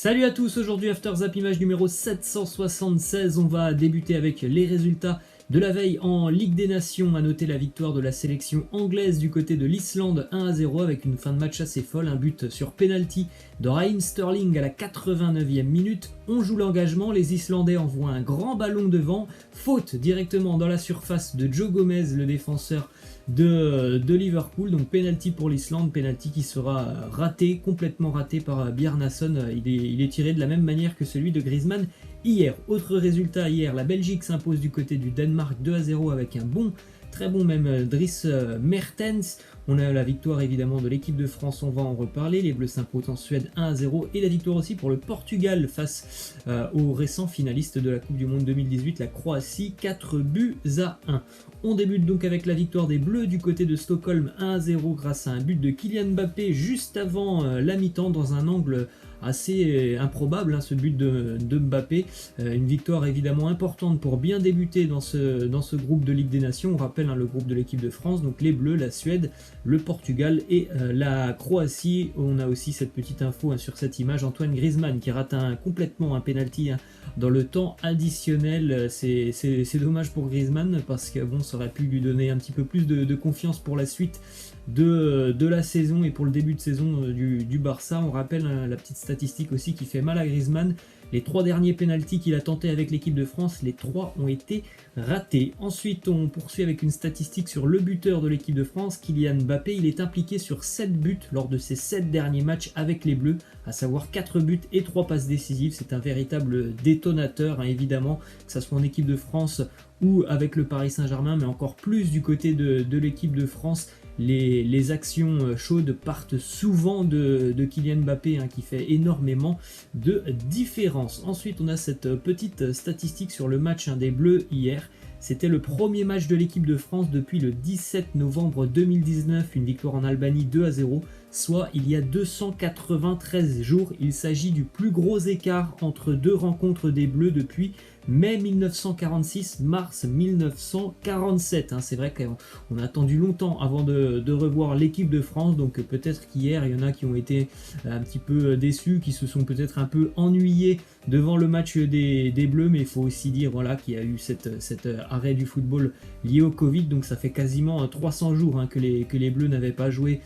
Salut à tous, aujourd'hui After Zap Image numéro 776, on va débuter avec les résultats de la veille en Ligue des Nations. À noter la victoire de la sélection anglaise du côté de l'Islande 1-0 avec une fin de match assez folle, un but sur penalty de Raheem Sterling à la 89e minute. On joue l'engagement, les Islandais envoient un grand ballon devant, faute directement dans la surface de Joe Gomez, le défenseur de Liverpool, donc penalty pour l'Islande, penalty qui sera raté, complètement raté par Bjarnason. Il est tiré de la même manière que celui de Griezmann hier. Autre résultat hier, la Belgique s'impose du côté du Danemark 2-0 avec un très bon même Dries Mertens. On a la victoire évidemment de l'équipe de France, on va en reparler. Les Bleus s'imposent en Suède 1-0 et la victoire aussi pour le Portugal face aux récents finalistes de la Coupe du Monde 2018, la Croatie, 4-1. On débute donc avec la victoire des Bleus du côté de Stockholm 1-0 grâce à un but de Kylian Mbappé juste avant la mi-temps dans un angle assez improbable, ce but de Mbappé. Une victoire évidemment importante pour bien débuter dans ce groupe de Ligue des Nations. On rappelle le groupe de l'équipe de France, donc les Bleus, la Suède, le Portugal et la Croatie. On a aussi cette petite info sur cette image, Antoine Griezmann qui rate complètement un penalty dans le temps additionnel. C'est dommage pour Griezmann parce que ça aurait pu lui donner un petit peu plus de confiance pour la suite de la saison et pour le début de saison du Barça. On rappelle la petite statistique aussi qui fait mal à Griezmann. Les 3 derniers pénaltys qu'il a tenté avec l'équipe de France, les 3 ont été ratés. Ensuite, on poursuit avec une statistique sur le buteur de l'équipe de France, Kylian Mbappé. Il est impliqué sur 7 buts lors de ses 7 derniers matchs avec les Bleus, à savoir 4 buts et 3 passes décisives. C'est un véritable détonateur, évidemment, que ce soit en équipe de France ou avec le Paris Saint-Germain, mais encore plus du côté de l'équipe de France. Les actions chaudes partent souvent de Kylian Mbappé qui fait énormément de différence. Ensuite, on a cette petite statistique sur le match des Bleus hier. C'était le premier match de l'équipe de France depuis le 17 novembre 2019, une victoire en Albanie 2-0, soit il y a 293 jours. Il s'agit du plus gros écart entre deux rencontres des Bleus depuis mai 1946, mars 1947. C'est vrai qu'on a attendu longtemps avant de revoir l'équipe de France, donc peut-être qu'hier il y en a qui ont été un petit peu déçus, qui se sont peut-être un peu ennuyés devant le match des Bleus, mais il faut aussi dire qu'il y a eu cet arrêt du football lié au Covid, donc ça fait quasiment 300 jours que les Bleus n'avaient pas joué,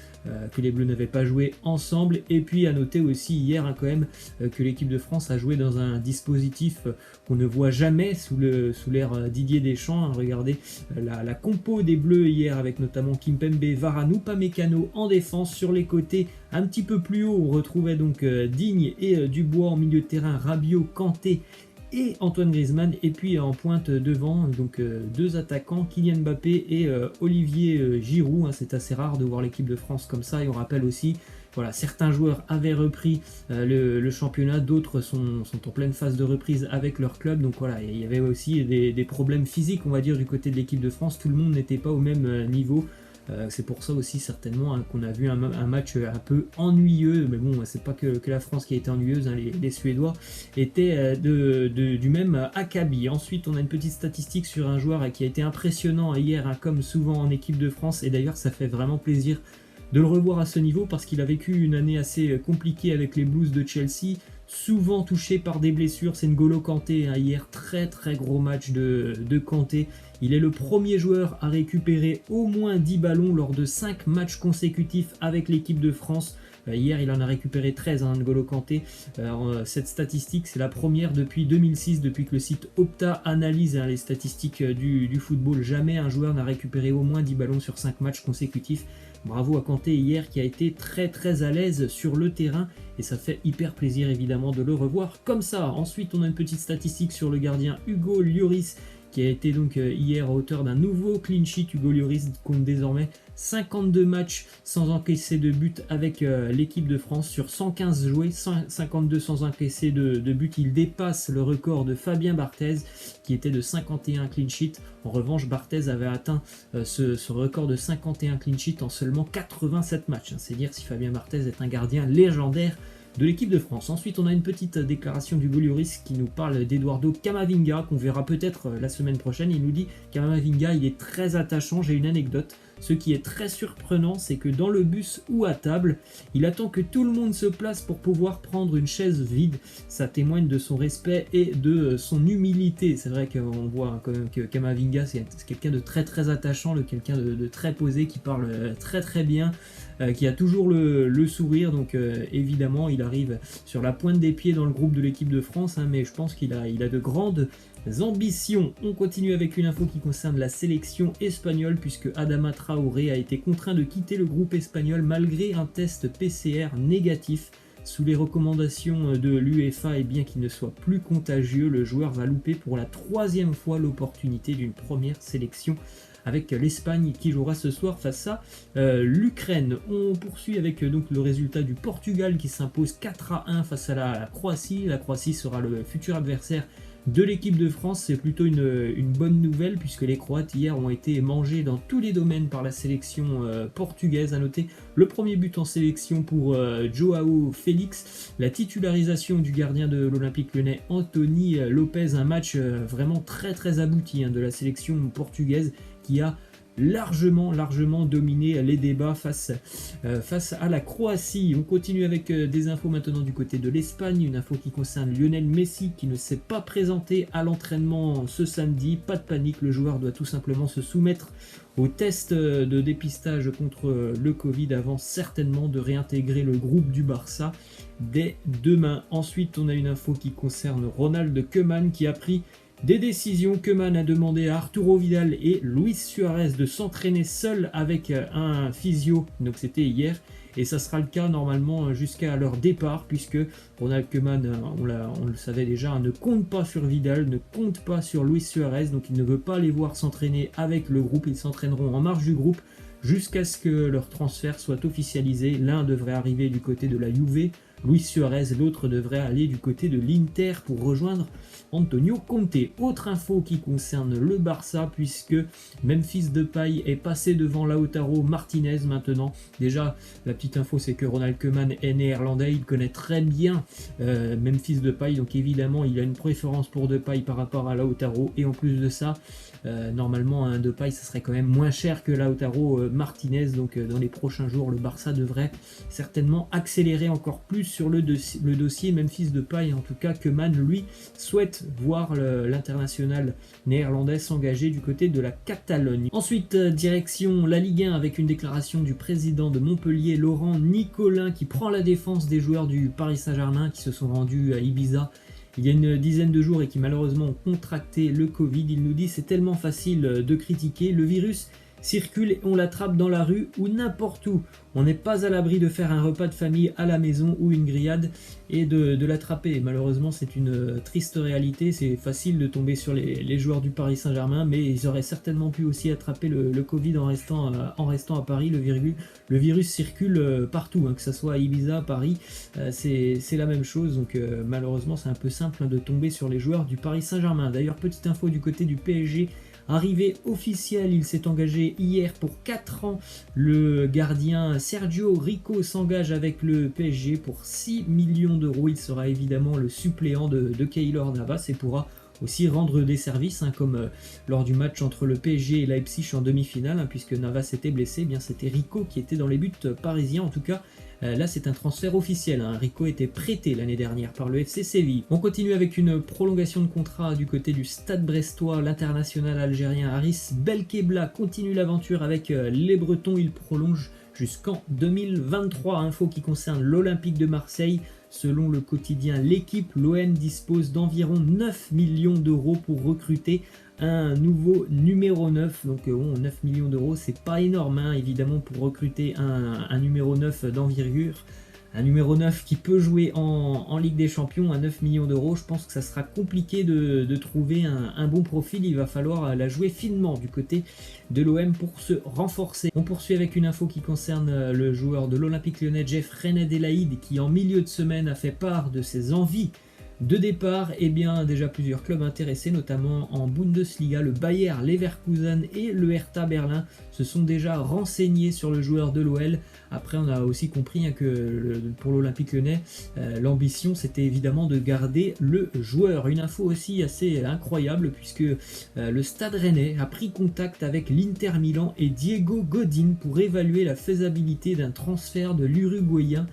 ensemble. Et puis à noter aussi hier quand même que l'équipe de France a joué dans un dispositif qu'on ne voit jamais sous l'ère Didier Deschamps. Regardez la compo des Bleus hier avec notamment Kimpembe, Varane, Upamecano en défense. Sur les côtés un petit peu plus haut, on retrouvait donc Digne et Dubois en milieu de terrain, Rabiot, Kanté et Antoine Griezmann, et puis en pointe devant, donc 2 attaquants, Kylian Mbappé et Olivier Giroud. C'est assez rare de voir l'équipe de France comme ça, et on rappelle aussi, certains joueurs avaient repris le championnat, d'autres sont en pleine phase de reprise avec leur club, donc il y avait aussi des problèmes physiques, on va dire, du côté de l'équipe de France. Tout le monde n'était pas au même niveau. C'est pour ça aussi certainement qu'on a vu un match un peu ennuyeux, mais bon, c'est pas que la France qui a été ennuyeuse, les Suédois étaient du même acabit. Ensuite, on a une petite statistique sur un joueur qui a été impressionnant hier, comme souvent en équipe de France, et d'ailleurs ça fait vraiment plaisir de le revoir à ce niveau parce qu'il a vécu une année assez compliquée avec les Blues de Chelsea, souvent touché par des blessures. C'est N'Golo Kanté hier, très très gros match de Kanté. Il est le premier joueur à récupérer au moins 10 ballons lors de 5 matchs consécutifs avec l'équipe de France. Hier, il en a récupéré 13, N'Golo Kanté. Cette statistique, c'est la première depuis 2006, depuis que le site Opta analyse les statistiques du football. Jamais un joueur n'a récupéré au moins 10 ballons sur 5 matchs consécutifs. Bravo à Kanté hier qui a été très très à l'aise sur le terrain, et ça fait hyper plaisir évidemment de le revoir comme ça. Ensuite, on a une petite statistique sur le gardien Hugo Lloris qui a été donc hier auteur d'un nouveau clean sheet. Hugo Lloris compte désormais 52 matchs sans encaisser de but avec l'équipe de France sur 115 joués, 52 sans encaisser de but. Il dépasse le record de Fabien Barthez qui était de 51 clean sheets. En revanche, Barthez avait atteint ce record de 51 clean sheets en seulement 87 matchs. C'est dire si Fabien Barthez est un gardien légendaire de l'équipe de France. Ensuite, on a une petite déclaration d'Hugo Lloris qui nous parle d'Eduardo Camavinga, qu'on verra peut-être la semaine prochaine. Il nous dit: Camavinga, il est très attachant, j'ai une anecdote. Ce qui est très surprenant, c'est que dans le bus ou à table, il attend que tout le monde se place pour pouvoir prendre une chaise vide. Ça témoigne de son respect et de son humilité. C'est vrai qu'on voit quand même que Camavinga, c'est quelqu'un de très très attachant, quelqu'un de très posé, qui parle très très bien, qui a toujours le sourire. Donc évidemment, il arrive sur la pointe des pieds dans le groupe de l'équipe de France, hein, mais je pense qu'il a de grandes ambitions. On continue avec une info qui concerne la sélection espagnole, puisque Adama Traoré a été contraint de quitter le groupe espagnol malgré un test PCR négatif. Sous les recommandations de l'UEFA, et bien qu'il ne soit plus contagieux, le joueur va louper pour la 3e fois l'opportunité d'une première sélection avec l'Espagne qui jouera ce soir face à l'Ukraine. On poursuit avec donc le résultat du Portugal qui s'impose 4-1 face à la Croatie. La Croatie sera le futur adversaire de l'équipe de France. C'est plutôt une bonne nouvelle, puisque les Croates hier ont été mangés dans tous les domaines par la sélection portugaise. À noter le premier but en sélection pour Joao Félix, la titularisation du gardien de l'Olympique Lyonnais Anthony Lopez, un match vraiment très très abouti de la sélection portugaise qui a largement dominé les débats face à la Croatie. On continue avec des infos maintenant du côté de l'Espagne, une info qui concerne Lionel Messi qui ne s'est pas présenté à l'entraînement ce samedi. Pas de panique, le joueur doit tout simplement se soumettre au test de dépistage contre le Covid avant certainement de réintégrer le groupe du Barça dès demain. Ensuite, on a une info qui concerne Ronald Koeman qui a pris des décisions. Koeman a demandé à Arturo Vidal et Luis Suarez de s'entraîner seuls avec un physio, donc c'était hier, et ça sera le cas normalement jusqu'à leur départ, puisque Ronald Koeman, on le savait déjà, ne compte pas sur Vidal, ne compte pas sur Luis Suarez, donc il ne veut pas les voir s'entraîner avec le groupe. Ils s'entraîneront en marge du groupe jusqu'à ce que leur transfert soit officialisé. L'un devrait arriver du côté de la Juve, Luis Suarez, l'autre devrait aller du côté de l'Inter pour rejoindre Antonio Conte. Autre info qui concerne le Barça, puisque Memphis Depay est passé devant Lautaro Martinez maintenant. Déjà, la petite info, c'est que Ronald Koeman est néerlandais, il connaît très bien Memphis Depay, donc évidemment il a une préférence pour Depay par rapport à Lautaro, et en plus de ça, normalement un Depay ça serait quand même moins cher que Lautaro Martinez, donc dans les prochains jours le Barça devrait certainement accélérer encore plus sur le dossier Memphis Depay. En tout cas, Koeman lui souhaite voir l'international néerlandais s'engager du côté de la Catalogne. Ensuite, direction la Ligue 1 avec une déclaration du président de Montpellier, Laurent Nicolin, qui prend la défense des joueurs du Paris Saint-Germain qui se sont rendus à Ibiza il y a une dizaine de jours et qui malheureusement ont contracté le Covid. Il nous dit: c'est tellement facile de critiquer, le virus circule et on l'attrape dans la rue ou n'importe où. On n'est pas à l'abri de faire un repas de famille à la maison ou une grillade et de l'attraper. Malheureusement, c'est une triste réalité. C'est facile de tomber sur les joueurs du Paris Saint-Germain, mais ils auraient certainement pu aussi attraper le Covid en restant à Paris. Le virus circule partout, que ce soit à Ibiza, Paris, c'est la même chose. Donc malheureusement, c'est un peu simple de tomber sur les joueurs du Paris Saint-Germain. D'ailleurs, petite info du côté du PSG, arrivée officielle, il s'est engagé hier pour 4 ans. Le gardien Sergio Rico s'engage avec le PSG pour 6 millions d'euros. Il sera évidemment le suppléant de Keylor Navas et pourra aussi rendre des services, comme lors du match entre le PSG et Leipzig en demi-finale, puisque Navas était blessé. Bien, c'était Rico qui était dans les buts parisiens. En tout cas, là c'est un transfert officiel. Rico était prêté l'année dernière par le FC Séville. On continue avec une prolongation de contrat du côté du Stade Brestois. L'international algérien Haris Belkebla continue l'aventure avec les Bretons. Il prolonge jusqu'en 2023. Info qui concerne l'Olympique de Marseille. Selon le quotidien L'Équipe, l'OM dispose d'environ 9 millions d'euros pour recruter un nouveau numéro 9. Donc 9 millions d'euros, c'est pas énorme, évidemment, pour recruter un numéro 9 d'envergure. Un numéro 9 qui peut jouer en Ligue des Champions à 9 millions d'euros. Je pense que ça sera compliqué de trouver un bon profil. Il va falloir la jouer finement du côté de l'OM pour se renforcer. On poursuit avec une info qui concerne le joueur de l'Olympique Lyonnais, Jeff René Delaïde, qui en milieu de semaine a fait part de ses envies de départ, eh bien déjà plusieurs clubs intéressés, notamment en Bundesliga, le Bayer Leverkusen et le Hertha Berlin se sont déjà renseignés sur le joueur de l'OL. Après, on a aussi compris que pour l'Olympique Lyonnais, l'ambition c'était évidemment de garder le joueur. Une info aussi assez incroyable puisque le Stade Rennais a pris contact avec l'Inter Milan et Diego Godin pour évaluer la faisabilité d'un transfert de l'Uruguayen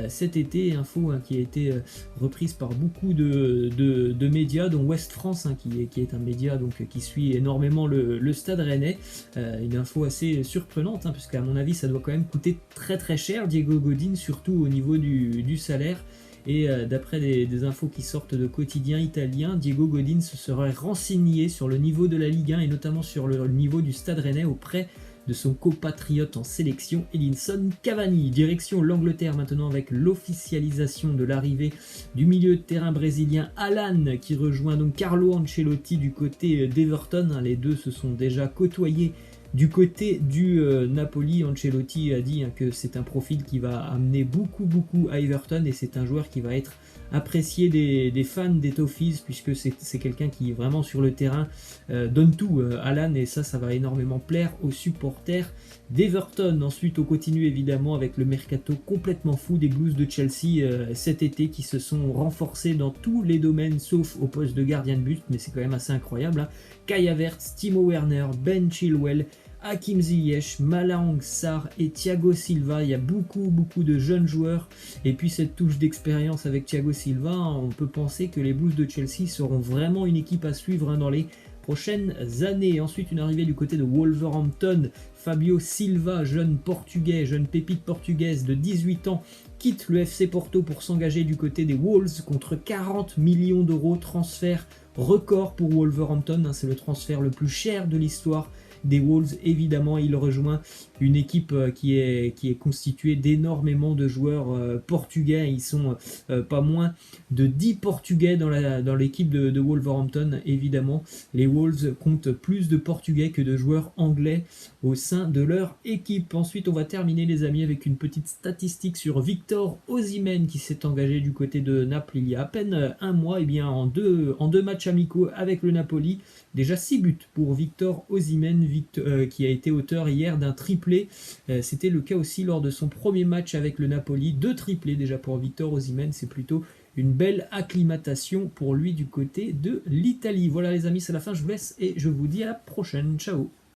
cet été. Info qui a été reprise par beaucoup de médias, dont Ouest France, qui est un média qui suit énormément le Stade Rennais. Une info assez surprenante, puisqu'à mon avis ça doit quand même coûter très très cher, Diego Godin, surtout au niveau du salaire. Et d'après des infos qui sortent de quotidiens italiens, Diego Godin se serait renseigné sur le niveau de la Ligue 1 et notamment sur le niveau du Stade Rennais auprès de son compatriote en sélection, Edinson Cavani. Direction l'Angleterre maintenant avec l'officialisation de l'arrivée du milieu de terrain brésilien Alan qui rejoint donc Carlo Ancelotti du côté d'Everton. Les deux se sont déjà côtoyés du côté du Napoli. Ancelotti a dit que c'est un profil qui va amener beaucoup à Everton et c'est un joueur qui va être apprécié des fans des Toffees puisque c'est quelqu'un qui vraiment sur le terrain donne tout, Alan, et ça va énormément plaire aux supporters d'Everton. Ensuite on continue évidemment avec le mercato complètement fou des Blues de Chelsea cet été qui se sont renforcés dans tous les domaines sauf au poste de gardien de but, mais c'est quand même assez incroyable. Kai Havertz, Timo Werner, Ben Chilwell, Hakim Ziyech, Malang Sarr et Thiago Silva. Il y a beaucoup de jeunes joueurs et puis cette touche d'expérience avec Thiago Silva, on peut penser que les Blues de Chelsea seront vraiment une équipe à suivre dans les prochaines années. Ensuite une arrivée du côté de Wolverhampton, Fabio Silva, jeune pépite portugaise de 18 ans, quitte le FC Porto pour s'engager du côté des Wolves contre 40 millions d'euros, transfert record pour Wolverhampton, c'est le transfert le plus cher de l'histoire des Wolves. Évidemment, il rejoint une équipe qui est constituée d'énormément de joueurs portugais. Ils sont pas moins de 10 portugais dans l'équipe de Wolverhampton. Évidemment, les Wolves comptent plus de portugais que de joueurs anglais au sein de leur équipe. Ensuite, on va terminer les amis avec une petite statistique sur Victor Osimhen qui s'est engagé du côté de Naples il y a à peine un mois. Et bien en deux matchs amicaux avec le Napoli, déjà 6 buts pour Victor Osimhen, qui a été auteur hier d'un triplé. C'était le cas aussi lors de son premier match avec le Napoli. 2 triplés déjà pour Victor Osimhen, c'est plutôt une belle acclimatation pour lui du côté de l'Italie. Voilà les amis, c'est la fin, je vous laisse et je vous dis à la prochaine. Ciao.